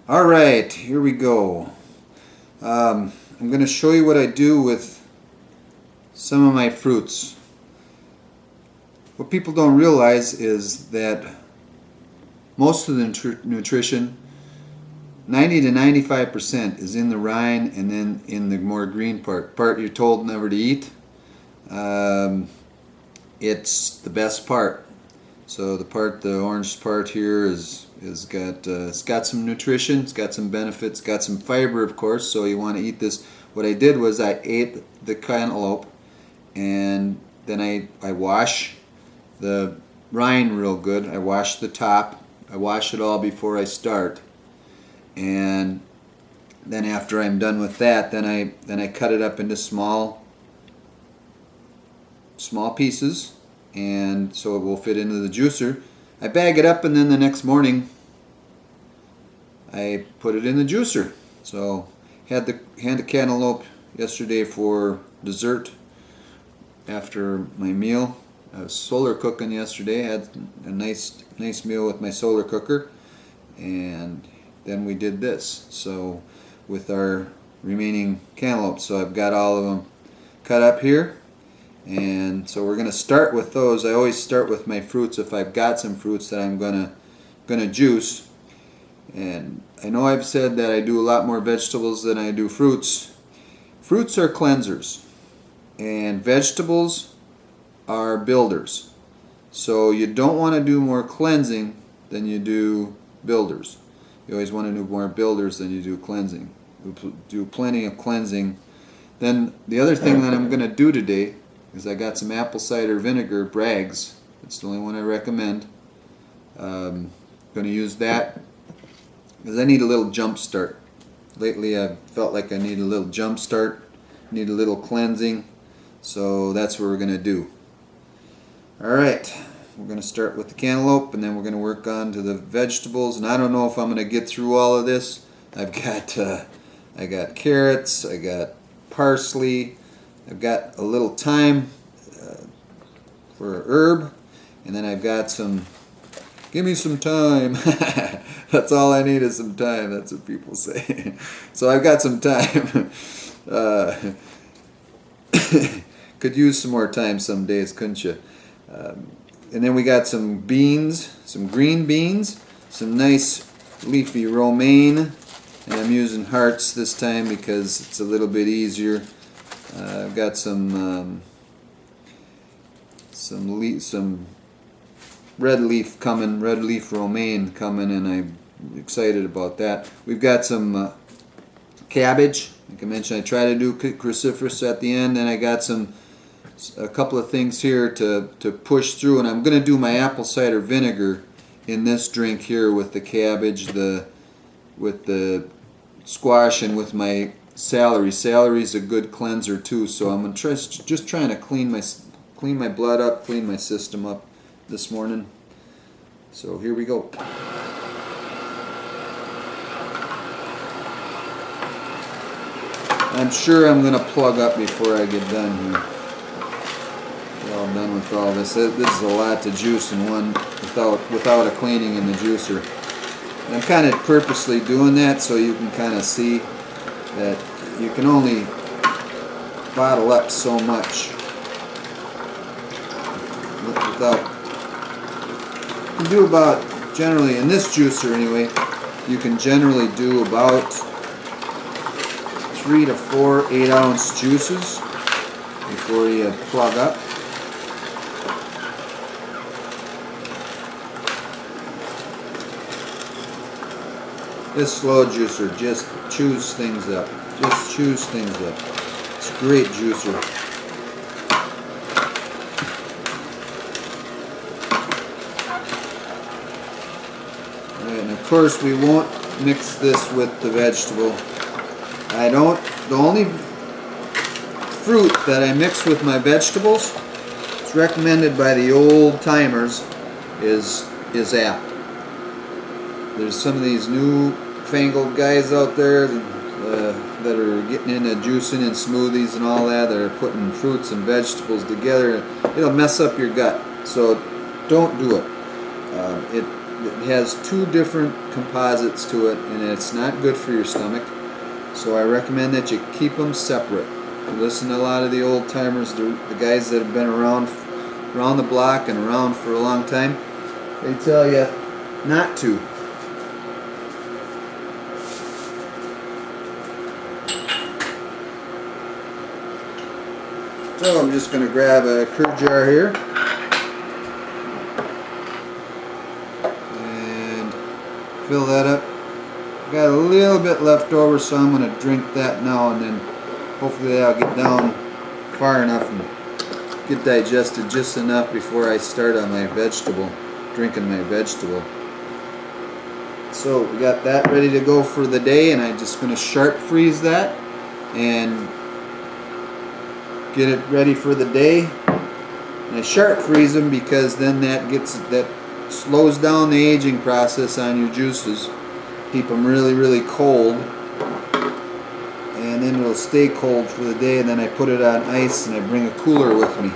All right, here we go. I'm going to show you what I do with some of my fruits. What people don't realize is that most of the nutrition, 90 to 95%, is in the rind and then in the more green part you're told never to eat. It's the best part. So the orange part here it's got some nutrition, it's got some benefits, got some fiber, of course. So you want to eat this. What I did was I ate the cantaloupe, and then I wash the rind real good. I wash the top. I wash it all before I start, and then after I'm done with that, then I cut it up into small pieces, and so it will fit into the juicer. I bag it up, and then the next morning I put it in the juicer. So had the cantaloupe yesterday for dessert after my meal. I was solar cooking yesterday. Had a nice meal with my solar cooker, and then we did this. So with our remaining cantaloupe, so I've got all of them cut up here. And so we're going to start with those. I always start with my fruits if I've got some fruits that I'm gonna juice. And I know I've said that I do a lot more vegetables than I do fruits. Fruits are cleansers, and vegetables are builders. So you don't want to do more cleansing than you do builders. You always want to do more builders than you do cleansing. Do plenty of cleansing. Then the other thing that I'm going to do today is I got some apple cider vinegar, Bragg's. It's the only one I recommend. Going to use that because I need a little jump start. Lately I've felt like I need a little jump start, need a little cleansing, so that's what we're going to do. Alright, we're going to start with the cantaloupe, and then we're going to work on to the vegetables. And I don't know if I'm going to get through all of this. I've got I got carrots, I got parsley, I've got a little thyme for a herb, and then I've got some, give me some time. That's all I need is some time. That's what people say. So I've got some time. Could use some more time some days, couldn't you? And then we got some beans, some green beans, some nice leafy romaine, and I'm using hearts this time because it's a little bit easier. I've got some red leaf coming, red leaf romaine coming, and I'm excited about that. We've got some cabbage. Like I mentioned, I try to do cruciferous at the end, and I got a couple of things here to push through, and I'm going to do my apple cider vinegar in this drink here with the cabbage, with the squash, and with my celery. Celery is a good cleanser too, so I'm just trying to clean my blood up, clean my system up this morning. So here we go. I'm sure I'm going to plug up before I get done here. Get all done with all this. This is a lot to juice in one without a cleaning in the juicer. And I'm kind of purposely doing that so you can kind of see that you can only bottle up so much without. You can do about, generally in this juicer anyway, you can generally do about 3 to 4 8-ounce juices before you plug up. This slow juicer just chews things up. Just chews things up. It's a great juicer. Alright, and of course we won't mix this with the vegetable. The only fruit that I mix with my vegetables, it's recommended by the old timers, is apple. There's some of these newfangled guys out there that are getting into juicing and smoothies and all that are putting fruits and vegetables together. It'll mess up your gut, so don't do it. it has two different composites to it, and it's not good for your stomach. So I recommend that you keep them separate. You listen to a lot of the old timers, the guys that have been around the block and around for a long time, they tell you not to. So I'm just going to grab a curd jar here and fill that up. Got a little bit left over, so I'm going to drink that now, and then hopefully that'll get down far enough and get digested just enough before I start on my vegetable, drinking my vegetable. So we got that ready to go for the day, and I'm just going to sharp freeze that and get it ready for the day. And I sharp freeze them because then that slows down the aging process on your juices. Keep them really, really cold, and then it'll stay cold for the day. And then I put it on ice, and I bring a cooler with me.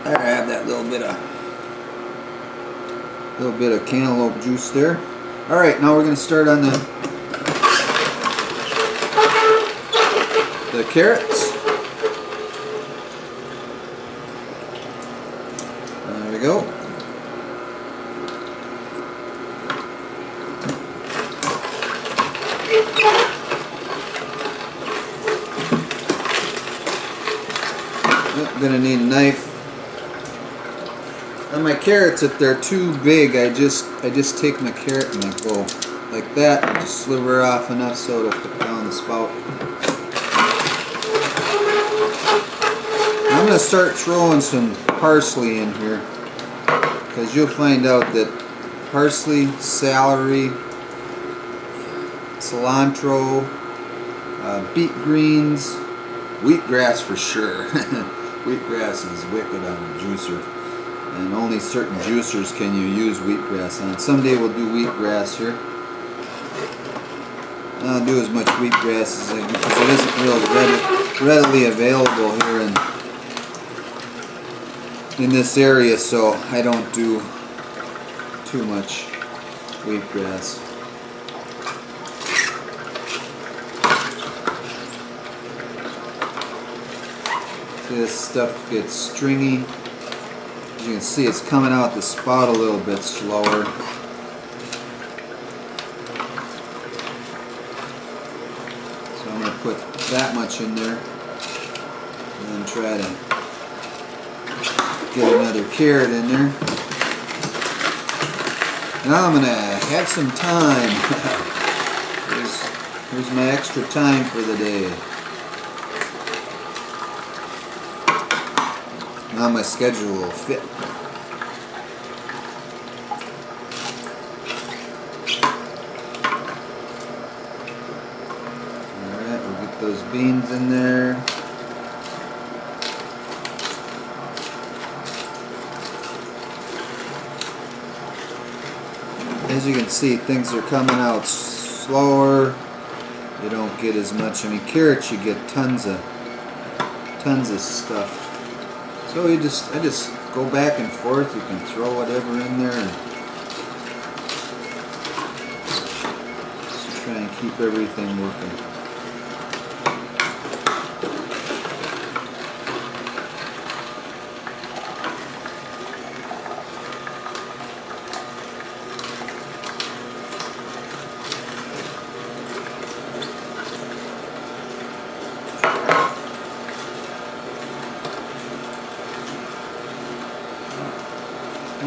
I have that little bit of cantaloupe juice there. All right, now we're going to start on the carrots. There we go. I'm gonna need a knife. On my carrots, if they're too big, I just take my carrot and I go like that, and just sliver off enough so it'll fit down the spout. I'm going to start throwing some parsley in here, because you'll find out that parsley, celery, cilantro, beet greens, wheatgrass for sure. Wheatgrass is wicked on a juicer, and only certain juicers can you use wheatgrass on. Someday we'll do wheatgrass here. I don't do as much wheatgrass as because it isn't real readily available here in this area, so I don't do too much wheatgrass. See, this stuff gets stringy. As you can see, it's coming out the spout a little bit slower. So I'm going to put that much in there, and then try to get another carrot in there. Now I'm going to have some time. Here's my extra time for the day. Now my schedule will fit. Alright, we'll get those beans in there. As you can see, things are coming out slower. You don't get as much. I mean, carrots, you get tons of stuff. So I just go back and forth. You can throw whatever in there and just try and keep everything working.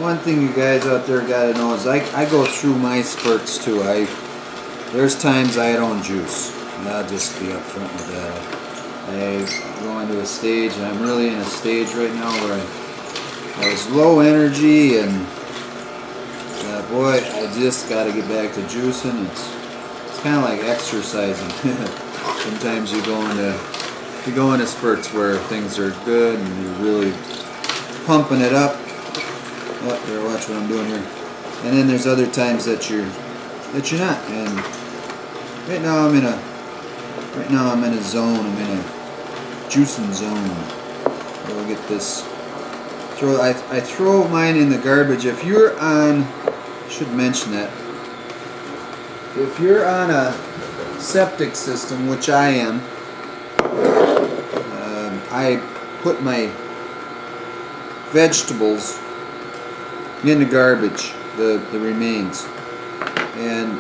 One thing you guys out there gotta know is I go through my spurts too. There's times I don't juice. And I'll just be upfront with that. I go into a stage, and I'm really in a stage right now where I was low energy, and boy, I just gotta get back to juicing. It's kind of like exercising. Sometimes you go into spurts where things are good and you're really pumping it up. Oh, better watch what I'm doing here. And then there's other times that you're not. And right now I'm in a zone. I'm in a juicing zone. We'll get this I throw mine in the garbage. If you're on, I should mention that. If you're on a septic system, which I am, I put my vegetables in the garbage, the remains. And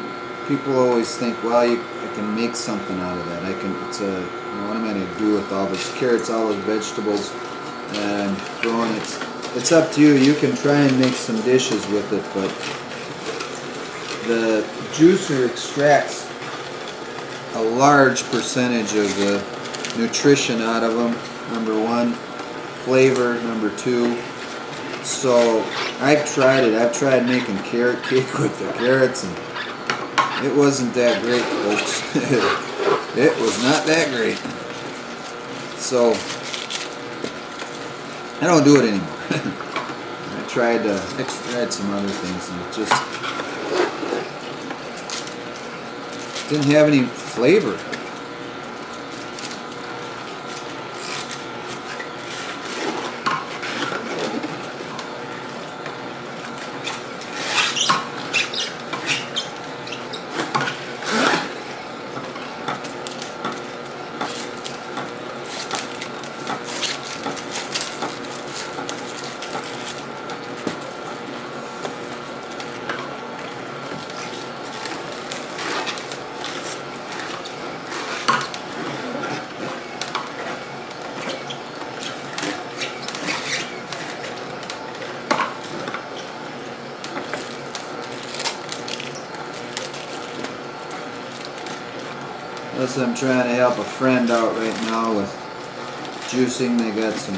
people always think, well, I can make something out of that. What am I going to do with all those carrots, all those vegetables, and throwing it? It's up to you. You can try and make some dishes with it, but the juicer extracts a large percentage of the nutrition out of them. Number one, flavor. Number two. So I've tried it. I've tried making carrot cake with the carrots, and it wasn't that great, folks. It was not that great. So I don't do it anymore. I tried some other things, and it just didn't have any flavor. Plus, I'm trying to help a friend out right now with juicing. They got some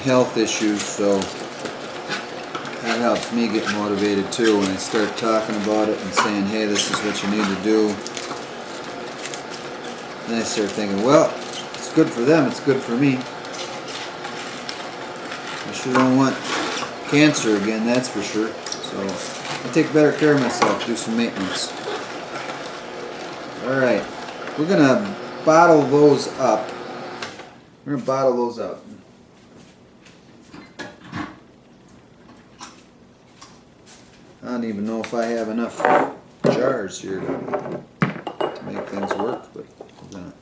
health issues, so that helps me get motivated too when I start talking about it and saying, hey, this is what you need to do. Then I start thinking, well, it's good for them, it's good for me. I sure don't want cancer again, that's for sure. So I take better care of myself, do some maintenance. Alright, we're going to bottle those up. We're going to bottle those up. I don't even know if I have enough jars here to make things work, but we're going to,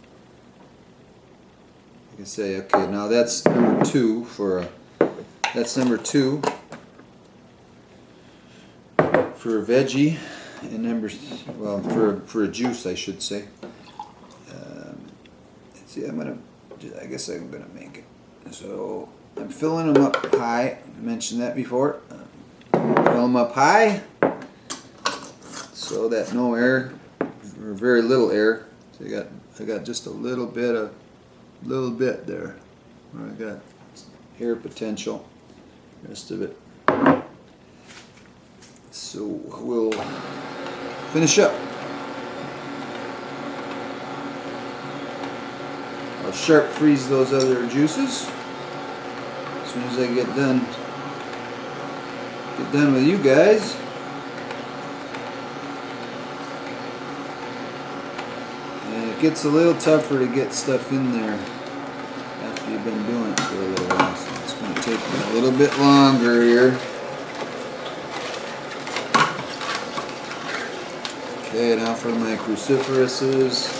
like I say, okay, now that's number 2 that's number 2 for a veggie, and for a juice, I should say. Let's see, I guess I'm gonna make it. So I'm filling them up high. I mentioned that before. Fill them up high so that no air, or very little air. So I got just a little bit there. I got air potential. Rest of it. So we'll finish up. I'll sharp freeze those other juices as soon as I get done with you guys. And it gets a little tougher to get stuff in there after you've been doing it for a little while, so it's going to take me a little bit longer here. Okay, now for my cruciferouses.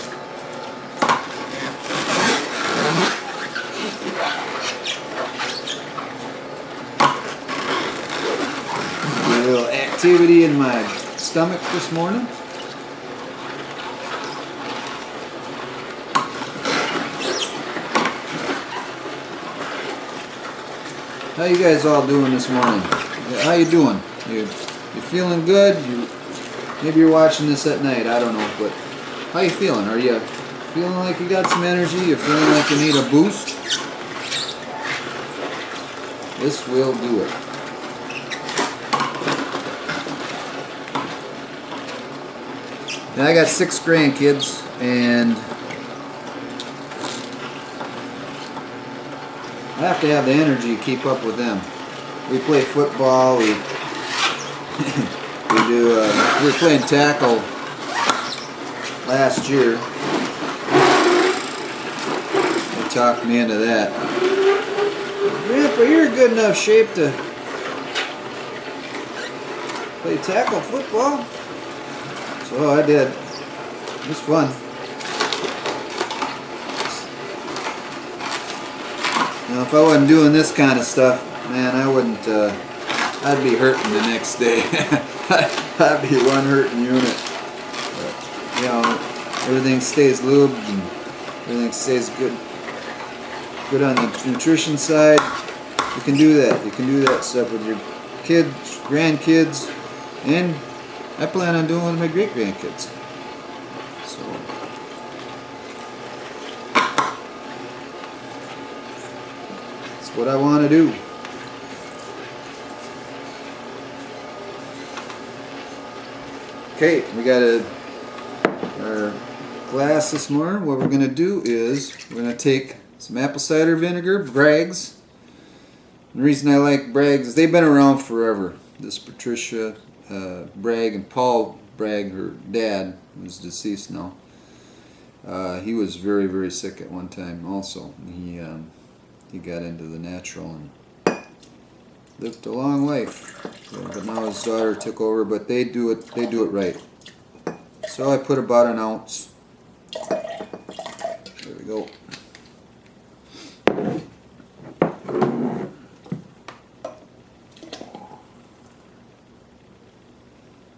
A little activity in my stomach this morning. How you guys all doing this morning? How you doing? You feeling good? Maybe you're watching this at night, I don't know, but how you feeling? Are you feeling like you got some energy? You feeling like you need a boost? This will do it. Now I got 6 grandkids, and I have to have the energy to keep up with them. We play football, we were playing tackle last year. I talked me into that. Grandpa, you're in good enough shape to play tackle football. So I did. It was fun. Now, if I wasn't doing this kind of stuff, man, I wouldn't. I'd be hurting the next day. I'd be one hurting unit. But, you know, everything stays lubed and everything stays good. Good on the nutrition side. You can do that. You can do that stuff with your kids, grandkids, and I plan on doing it with my great grandkids. So. That's what I want to do. Okay, we got our glass this morning. What we're going to do is we're going to take some apple cider vinegar, Bragg's. The reason I like Bragg's is they've been around forever. This Patricia Bragg and Paul Bragg, her dad, who's deceased now. He was very, very sick at one time also. He got into the natural and lived a long life. So, but now his daughter took over, but they do it right. So I put about an ounce. There we go.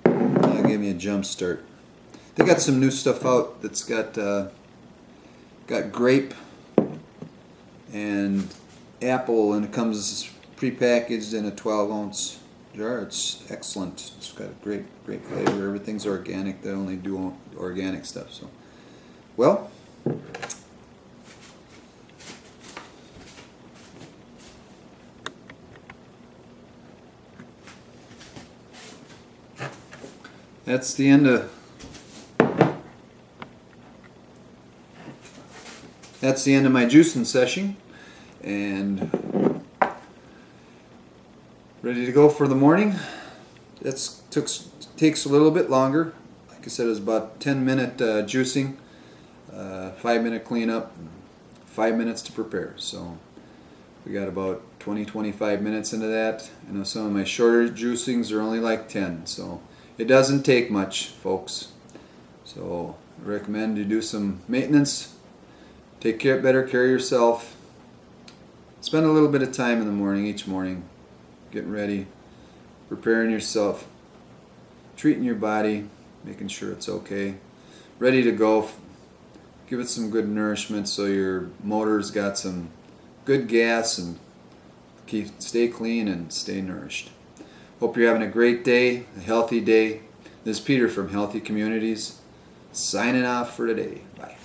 That'll give me a jump start. They got some new stuff out that's got grape and apple, and it comes prepackaged in a 12-ounce jar. It's excellent. It's got a great flavor. Everything's organic. They only do organic stuff. So, well, that's the end of my juicing session, and ready to go for the morning. That takes a little bit longer. Like I said, it was about 10-minute juicing, 5-minute cleanup, 5 minutes to prepare. So we got about 20-25 minutes into that. I know some of my shorter juicings are only like 10, so it doesn't take much, folks. So I recommend you do some maintenance. Take better care of yourself. Spend a little bit of time in the morning, each morning, getting ready, preparing yourself, treating your body, making sure it's okay, ready to go. Give it some good nourishment so your motor's got some good gas, and stay clean and stay nourished. Hope you're having a great day, a healthy day. This is Peter from Healthy Communities, signing off for today. Bye.